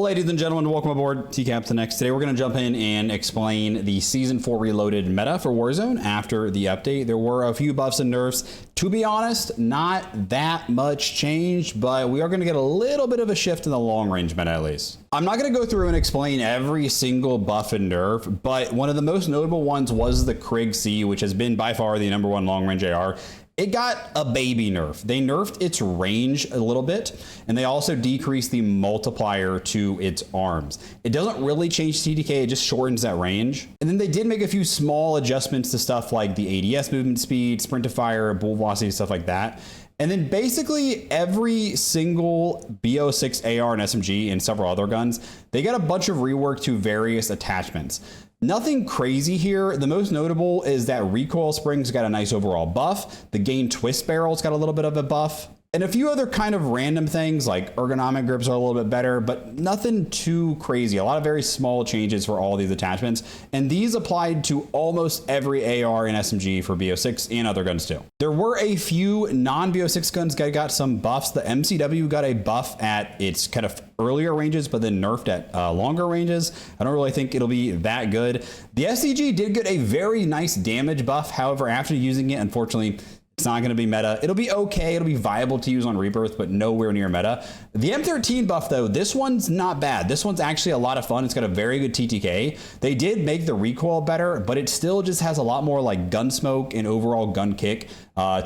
ladies and gentlemen, welcome aboard TCAP the Next. Today we're going to jump in and explain the Season 4 Reloaded meta for Warzone after the update. There were a few buffs and nerfs. To be honest, not that much change, but we are going to get a little bit of a shift in the long range meta at least. I'm not going to go through and explain every single buff and nerf, but one of the most notable ones was the Krig C, which has been by far the #1 long range AR. It got a baby nerf. They nerfed its range a little bit, and they also decreased the multiplier to its arms. It doesn't really change TTK, it just shortens that range. And then they did make a few small adjustments to stuff like the ADS movement speed, sprint to fire, bullet velocity, stuff like that. And then basically every single BO6 AR and SMG and several other guns, they got a bunch of rework to various attachments. Nothing crazy here. The most notable is that recoil springs got a nice overall buff. The gain twist barrels got a little bit of a buff. And a few other kind of random things like ergonomic grips are a little bit better, but nothing too crazy. A lot of very small changes for all these attachments. And these applied to almost every AR and SMG for BO6 and other guns too. There were a few non-BO6 guns that got some buffs. The MCW got a buff at its kind of earlier ranges, but then nerfed at longer ranges. I don't really think it'll be that good. The SCG did get a very nice damage buff. However, after using it, unfortunately, it's not going to be meta. It'll be okay. It'll be viable to use on Rebirth, but nowhere near meta. The M13 buff, though, this one's not bad. This one's actually a lot of fun. It's got a very good TTK. They did make the recoil better, but it still just has a lot more like gun smoke and overall gun kick.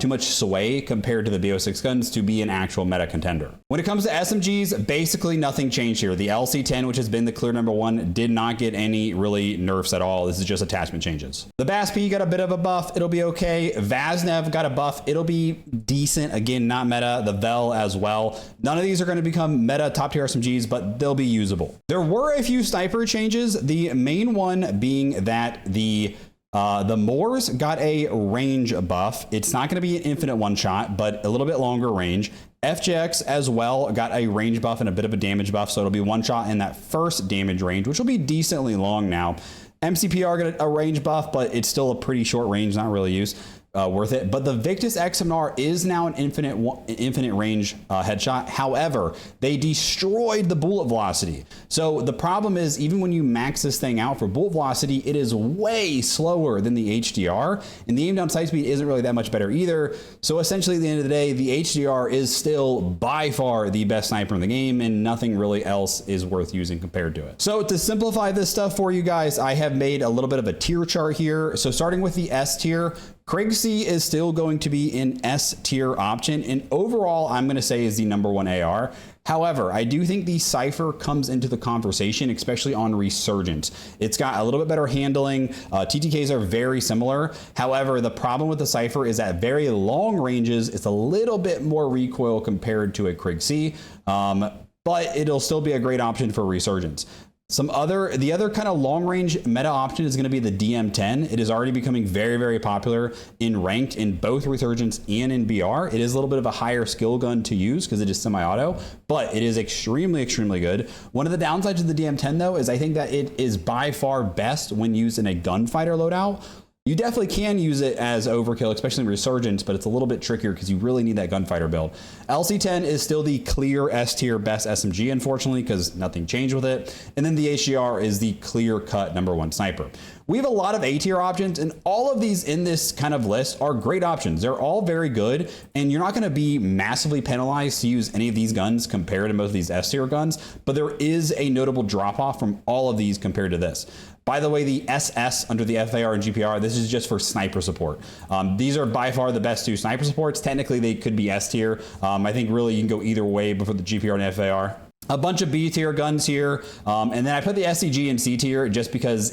Too much sway compared to the BO6 guns to be an actual meta contender. When it comes to SMGs, basically nothing changed here. The LC10, which has been the clear #1, did not get any really nerfs at all. This is just attachment changes. The BAS-P got a bit of a buff. It'll be okay. Vaznev got a buff. It'll be decent. Again, not meta. The Vel as well. None of these are going to become meta top tier SMGs, but they'll be usable. There were a few sniper changes. The main one being that the Moors got a range buff. It's not going to be an infinite one shot, but a little bit longer range. FJX as well got a range buff and a bit of a damage buff, so it'll be one shot in that first damage range, which will be decently long now. MCPR got a range buff, but it's still a pretty short range, not really used. Worth it. But the Victus XMR is now an infinite range headshot. However, they destroyed the bullet velocity. So the problem is, even when you max this thing out for bullet velocity, it is way slower than the HDR, and the aim down sight speed isn't really that much better either. So essentially, at the end of the day, the HDR is still by far the best sniper in the game, and nothing really else is worth using compared to it. So to simplify this stuff for you guys, I have made a little bit of a tier chart here. So starting with the S tier, Krig C is still going to be an S tier option, and overall I'm going to say is the #1 AR. However, I do think the Cypher comes into the conversation, especially on Resurgence. It's got a little bit better handling. TTKs are very similar. However, the problem with the Cypher is at very long ranges, it's a little bit more recoil compared to a Krig C, but it'll still be a great option for Resurgence. The other kind of long range meta option is going to be the DM10. It is already becoming very, very popular in ranked in both Resurgence and in BR. It is a little bit of a higher skill gun to use because it is semi-auto, but it is extremely, extremely good. One of the downsides of the DM10 though is I think that it is by far best when used in a gunfighter loadout. You definitely can use it as overkill, especially in Resurgence, but it's a little bit trickier because you really need that gunfighter build. LC10 is still the clear S tier best SMG, unfortunately, because nothing changed with it. And then the HDR is the clear cut #1 sniper. We have a lot of A tier options, and all of these in this kind of list are great options. They're all very good, and you're not going to be massively penalized to use any of these guns compared to most of these S tier guns, but there is a notable drop off from all of these compared to this. By the way, the SS under the FAR and GPR, this is just for sniper support. These are by far the best two sniper supports. Technically, they could be S tier. I think really you can go either way before the GPR and FAR. A bunch of B tier guns here. And then I put the SCG in C tier just because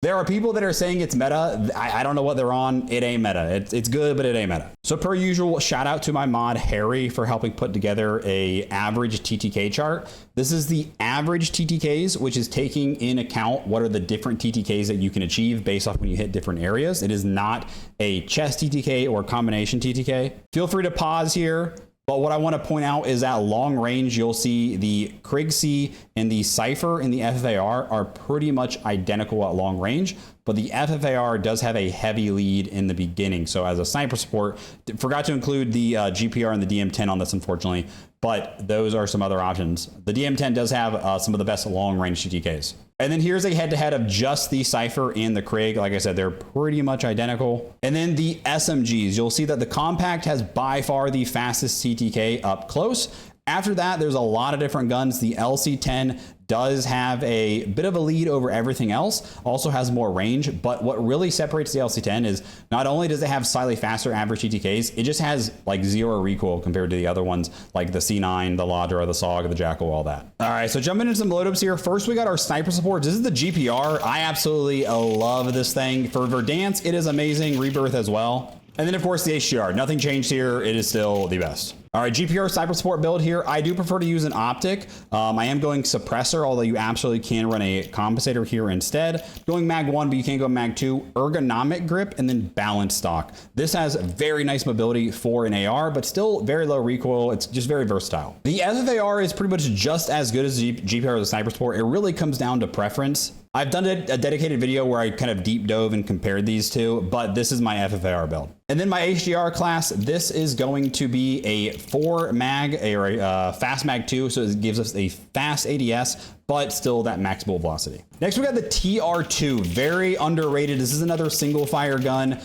there are people that are saying it's meta. I don't know what they're on. It ain't meta. It's good, but it ain't meta. So per usual, shout out to my mod Harry for helping put together a average TTK chart. This is the average TTKs, which is taking in account what are the different TTKs that you can achieve based off when you hit different areas. It is not a chest TTK or combination TTK. Feel free to pause here. But what I want to point out is that long range, you'll see the Krig C and the Cypher and the FAR are pretty much identical at long range. but the FFAR does have a heavy lead in the beginning. So as a sniper support, forgot to include the GPR and the DM10 on this, unfortunately, but those are some other options. The DM10 does have some of the best long-range TTKs. And then here's a head-to-head of just the Cypher and the Krig. Like I said, they're pretty much identical. And then the SMGs, you'll see that the Kompakt has by far the fastest TTK up close. After that, there's a lot of different guns. The LC10 does have a bit of a lead over everything else, also has more range, but what really separates the LC10 is not only does it have slightly faster average TTKs, it just has like 0 recoil compared to the other ones like the C9, the Ladra, the Saug, the Jackal, all that. All right, so jumping into some loadups here. First, we got our sniper support. This is the GPR. I absolutely love this thing. For Verdansk, it is amazing. Rebirth as well. And then, of course, the HDR. Nothing changed here. It is still the best. All right, GPR sniper support build here. I do prefer to use an optic. I am going suppressor, although you absolutely can run a compensator here instead. Going mag 1, but you can go mag 2. Ergonomic grip, and then balanced stock. This has very nice mobility for an AR, but still very low recoil. It's just very versatile. The FFAR is pretty much just as good as GPR as a sniper support. It really comes down to preference. I've done a dedicated video where I kind of deep dove and compared these two, but this is my FFAR build. And then my HDR class, this is going to be a 4 mag, a fast mag 2, so it gives us a fast ADS, but still that max bullet velocity. Next, we got the TR2, very underrated. This is another single fire gun,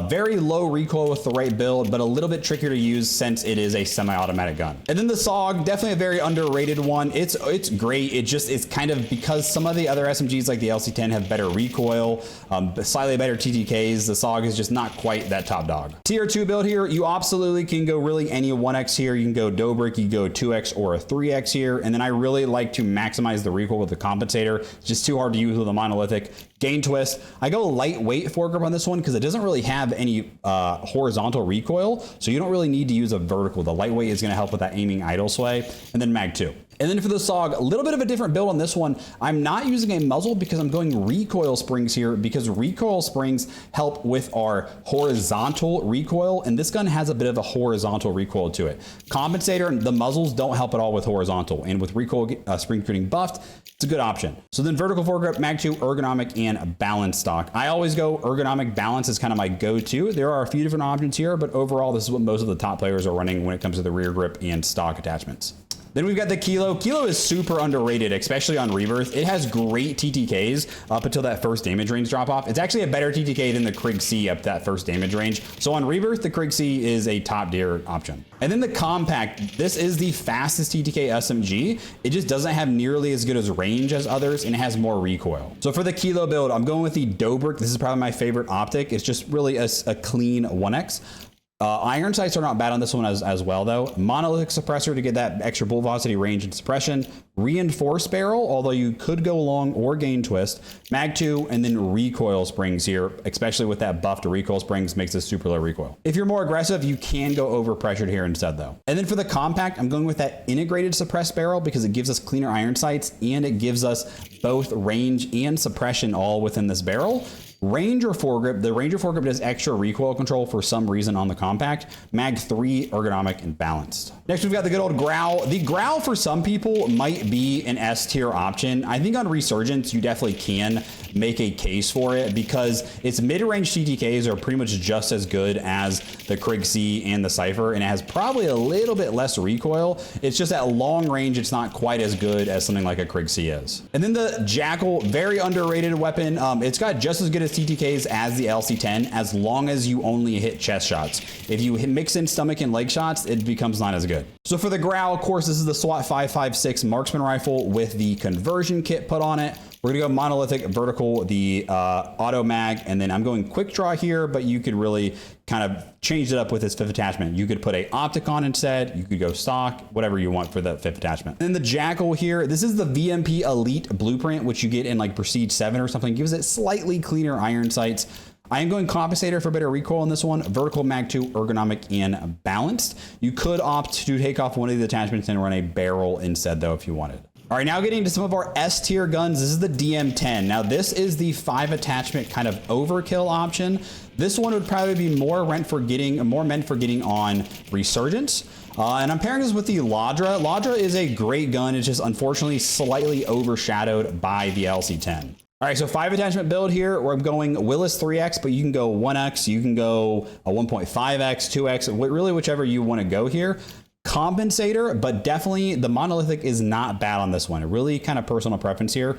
very low recoil with the right build, but a little bit trickier to use since it is a semi-automatic gun. And then the Saug, definitely a very underrated one. It's great. It's kind of because some of the other SMGs like the LC10 have better recoil, slightly better TTKs. The Saug is just not quite that top dog. TR2 build here, you absolutely can go really any 1x here. You can go Dobrik, you can go 2x or a 3x here. And then I really like to maximize the recoil with the compensator. It's just too hard to use with a monolithic. Gain twist. I go lightweight foregrip on this one because it doesn't really have any horizontal recoil, so you don't really need to use a vertical. The lightweight is going to help with that aiming idle sway. And then mag 2. And then for the Saug, a little bit of a different build on this one. I'm not using a muzzle because I'm going recoil springs here because recoil springs help with our horizontal recoil, and this gun has a bit of a horizontal recoil to it. Compensator, the muzzles don't help at all with horizontal, and with recoil springs getting buffed, it's a good option. So then vertical foregrip, mag 2, ergonomic, and balance stock. I always go ergonomic balance is kind of my go-to. There are a few different options here, but overall, this is what most of the top players are running when it comes to the rear grip and stock attachments. Then we've got the Kilo. Kilo is super underrated, especially on Rebirth. It has great TTKs up until that first damage range drop off. It's actually a better TTK than the Krig C up that first damage range. So on Rebirth, the Krig C is a top tier option. And then the Kompakt. This is the fastest TTK SMG. It just doesn't have nearly as good as range as others, and it has more recoil. So for the Kilo build, I'm going with the Dobrik. This is probably my favorite optic. It's just really a clean 1x. Iron sights are not bad on this one as well, though. Monolithic suppressor to get that extra bullet velocity, range, and suppression. Reinforced barrel, although you could go long or gain twist. Mag 2, and then recoil springs here, especially with that buff to recoil springs, makes this super low recoil. If you're more aggressive, you can go over pressured here instead, though. And then for the Kompakt, I'm going with that integrated suppressed barrel because it gives us cleaner iron sights and it gives us both range and suppression all within this barrel. Ranger foregrip, the Ranger foregrip does extra recoil control for some reason on the Kompakt. Mag 3, ergonomic, and balanced. Next, we've got the good old Grau. The Grau for some people might be an S tier option. I think on Resurgence, you definitely can make a case for it because its mid-range TTKs are pretty much just as good as the Krig C and the Cypher, and it has probably a little bit less recoil. It's just at long range, it's not quite as good as something like a Krig C is. And then the Jackal, very underrated weapon. It's got just as good as TTKs as the LC10 as long as you only hit chest shots. If you mix in stomach and leg shots, it becomes not as good. So for the Grau, of course, this is the SWAT 5.56 marksman rifle with the conversion kit put on it. We're gonna go monolithic, vertical, the auto mag, and then I'm going quick draw here, but you could really kind of change it up with this fifth attachment. You could put a optic on instead, you could go stock, whatever you want for the fifth attachment. And then the Jackal here, this is the VMP Elite blueprint, which you get in like Prestige 7 or something, gives it slightly cleaner iron sights. I am going compensator for better recoil on this one, vertical, mag 2, ergonomic, and balanced. You could opt to take off one of the attachments and run a barrel instead though if you wanted. All right, now getting into some of our S tier guns. This is the DM10. Now this is the 5 attachment kind of overkill option. This one would probably be more meant for getting on Resurgence. And I'm pairing this with the Ladra. Ladra is a great gun. It's just unfortunately slightly overshadowed by the LC10. All right, so 5 attachment build here, where I'm going Willis 3X, but you can go 1X, you can go a 1.5X, 2X, really whichever you want to go here. Compensator, but definitely the monolithic is not bad on this one. It really kind of personal preference here.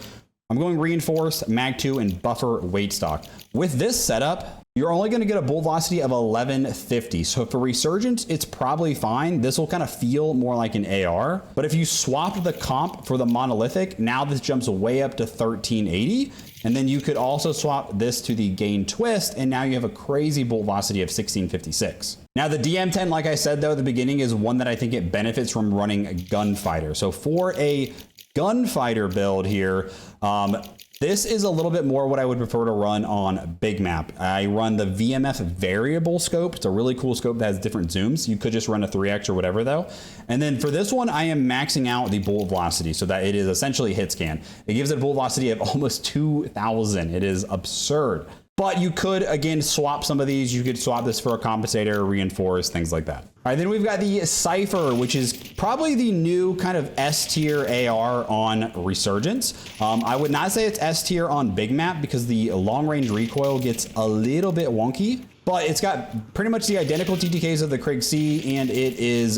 I'm going reinforced, mag 2, and buffer weight stock. With this setup, you're only going to get a bolt velocity of 1150. So for resurgence, it's probably fine. This will kind of feel more like an AR. But if you swap the comp for the monolithic, now this jumps way up to 1380. And then you could also swap this to the gain twist, and now you have a crazy bolt velocity of 1656. Now the DM10, like I said though at the beginning, is one that I think it benefits from running gunfighter. So for a gunfighter build here, this is a little bit more what I would prefer to run on big map. I run the VMF variable scope. It's a really cool scope that has different zooms. You could just run a 3X or whatever though. And then for this one, I am maxing out the bolt velocity so that it is essentially hit scan. It gives it a bolt velocity of almost 2000. It is absurd. But you could, again, swap some of these. You could swap this for a compensator, reinforce, things like that. All right, then we've got the Cypher, which is probably the new kind of S tier AR on Resurgence. I would not say it's S tier on big map because the long range recoil gets a little bit wonky. But it's got pretty much the identical TTKs of the Krig C, and it's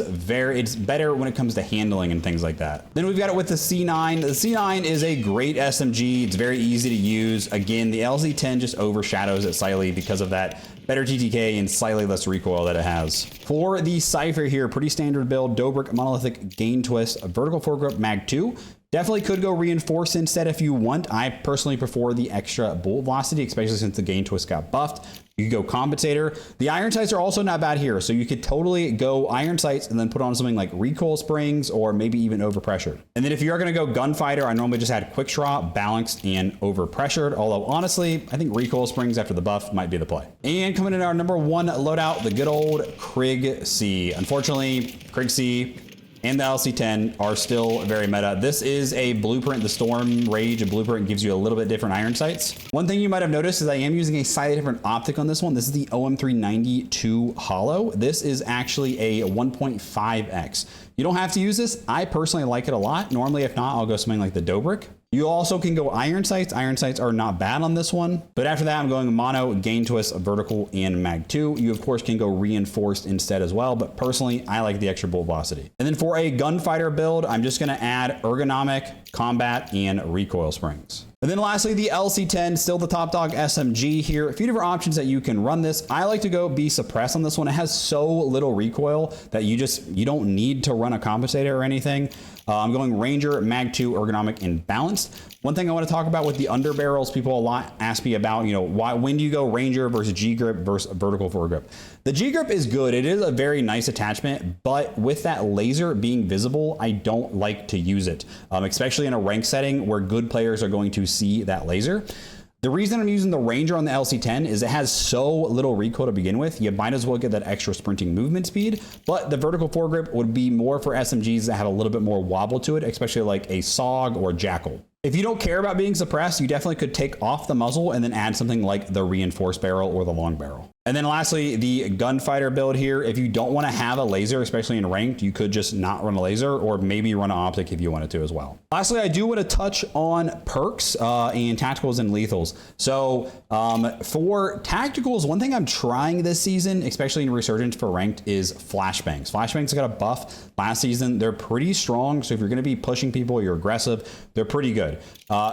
better when it comes to handling and things like that. Then we've got it with the C9. The C9 is a great SMG. It's very easy to use. Again, the LC10 just overshadows it slightly because of that better TTK and slightly less recoil that it has. For the Cypher here, pretty standard build, Dobrik, monolithic, gain twist, vertical foregrip, mag 2. Definitely could go reinforced instead if you want. I personally prefer the extra bolt velocity, especially since the gain twist got buffed. You could go compensator. The iron sights are also not bad here. So you could totally go iron sights and then put on something like recoil springs or maybe even overpressured. And then if you're going to go gunfighter, I normally just had quick draw, balanced, and overpressured. Although honestly, I think recoil springs after the buff might be the play. And coming in our number 1 loadout, the good old Krig C. Unfortunately, Krig C and the LC10 are still very meta. This is a blueprint. The Storm Rage blueprint gives you a little bit different iron sights. One thing you might have noticed is I am using a slightly different optic on this one. This is the OM392 Hollow. This is actually a 1.5X. You don't have to use this. I personally like it a lot. Normally, if not, I'll go something like the Dobrik. You also can go iron sights. Iron sights are not bad on this one. But after that, I'm going mono, gain twist, vertical, and mag 2. You, of course, can go reinforced instead as well. But personally, I like the extra bolt velocity. And then for a gunfighter build, I'm just going to add ergonomic, combat, and recoil springs. And then lastly, the LC10, still the top dog SMG here. A few different options that you can run this. I like to go be suppressed on this one. It has so little recoil that you don't need to run a compensator or anything. I'm going Ranger, Mag 2, ergonomic, and balanced. One thing I want to talk about with the underbarrels, people a lot ask me about, when do you go Ranger versus G-grip versus vertical foregrip? The G-grip is good. It is a very nice attachment, but with that laser being visible, I don't like to use it, especially in a rank setting where good players are going to see that laser. The reason I'm using the Ranger on the LC10 is it has so little recoil to begin with. You might as well get that extra sprinting movement speed, but the vertical foregrip would be more for SMGs that have a little bit more wobble to it, especially like a Saug or Jackal. If you don't care about being suppressed, you definitely could take off the muzzle and then add something like the reinforced barrel or the long barrel. And then lastly, the gunfighter build here. If you don't want to have a laser, especially in ranked, you could just not run a laser or maybe run an optic if you wanted to as well. Lastly, I do want to touch on perks and tacticals and lethals. So for tacticals, one thing I'm trying this season, especially in Resurgence for ranked, is flashbangs. Flashbangs got a buff last season. They're pretty strong. So if you're going to be pushing people, you're aggressive, they're pretty good.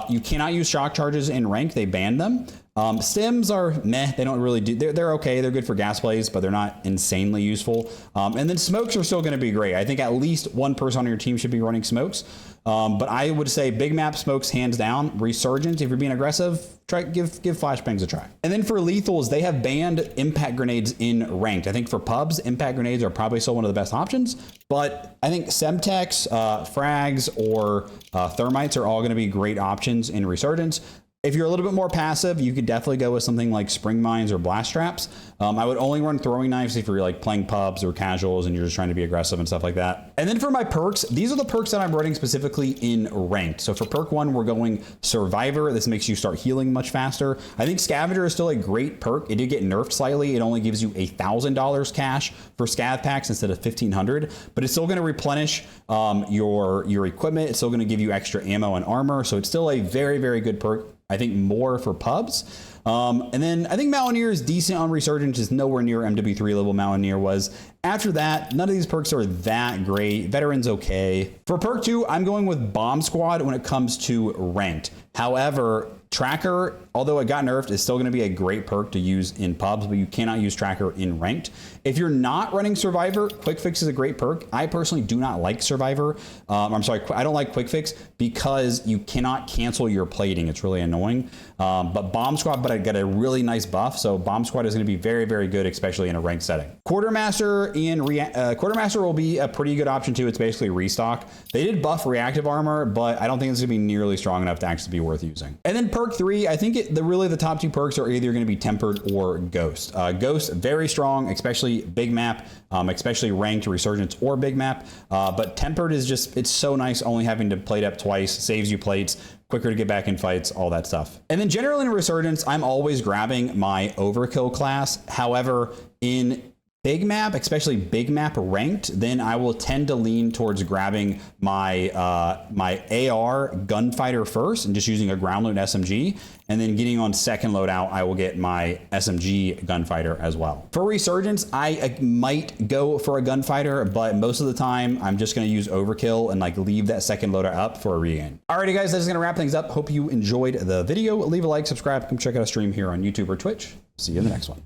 You cannot use shock charges in rank. They banned them. Stims are meh. They don't really do. They're okay. They're good for gas plays, but they're not insanely useful. And then smokes are still going to be great. I think at least one person on your team should be running smokes. But I would say big map smokes hands down. Resurgence, if you're being aggressive, give flashbangs a try. And then for lethals, they have banned impact grenades in ranked. I think for pubs, impact grenades are probably still one of the best options. But I think Semtex, frags, or thermites are all going to be great options in Resurgence. If you're a little bit more passive, you could definitely go with something like spring mines or blast traps. I would only run throwing knives if you're like playing pubs or casuals and you're just trying to be aggressive and stuff like that. And then for my perks, these are the perks that I'm running specifically in ranked. So for perk 1, we're going Survivor. This makes you start healing much faster. I think Scavenger is still a great perk. It did get nerfed slightly. It only gives you $1,000 cash for scav packs instead of $1,500, but it's still going to replenish your equipment. It's still going to give you extra ammo and armor. So it's still a very, very good perk. I think more for pubs. And then I think Mountaineer is decent on Resurgence, just nowhere near MW3 level Mountaineer was. After that, none of these perks are that great. Veteran's okay. For perk 2, I'm going with Bomb Squad when it comes to ranked. However, Tracker, although it got nerfed, is still going to be a great perk to use in pubs, but you cannot use Tracker in ranked. If you're not running Survivor, Quick Fix is a great perk. I personally do not like Survivor. I'm sorry, I don't like Quick Fix because you cannot cancel your plating. It's really annoying. But Bomb Squad, but I get a really nice buff, so Bomb Squad is going to be very, very good, especially in a ranked setting. Quartermaster Quartermaster will be a pretty good option too. It's basically restock. They did buff reactive armor, but I don't think it's going to be nearly strong enough to actually be worth using. And then perk 3, I think really the top 2 perks are either going to be Tempered or Ghost. Ghost, very strong, especially big map, especially ranked, Resurgence, or big map. But Tempered is just, it's so nice only having to plate up twice, saves you plates, quicker to get back in fights, all that stuff. And then generally in Resurgence, I'm always grabbing my Overkill class. However, in big map, especially big map ranked, then I will tend to lean towards grabbing my my AR gunfighter first and just using a ground loot SMG, and then getting on second loadout, I will get my SMG gunfighter as well. For Resurgence, I might go for a gunfighter, but most of the time I'm just going to use Overkill and like leave that second loadout up for a regain. Alrighty guys, that's going to wrap things up. Hope you enjoyed the video. Leave a like, subscribe, come check out a stream here on YouTube or Twitch. See you in the next one.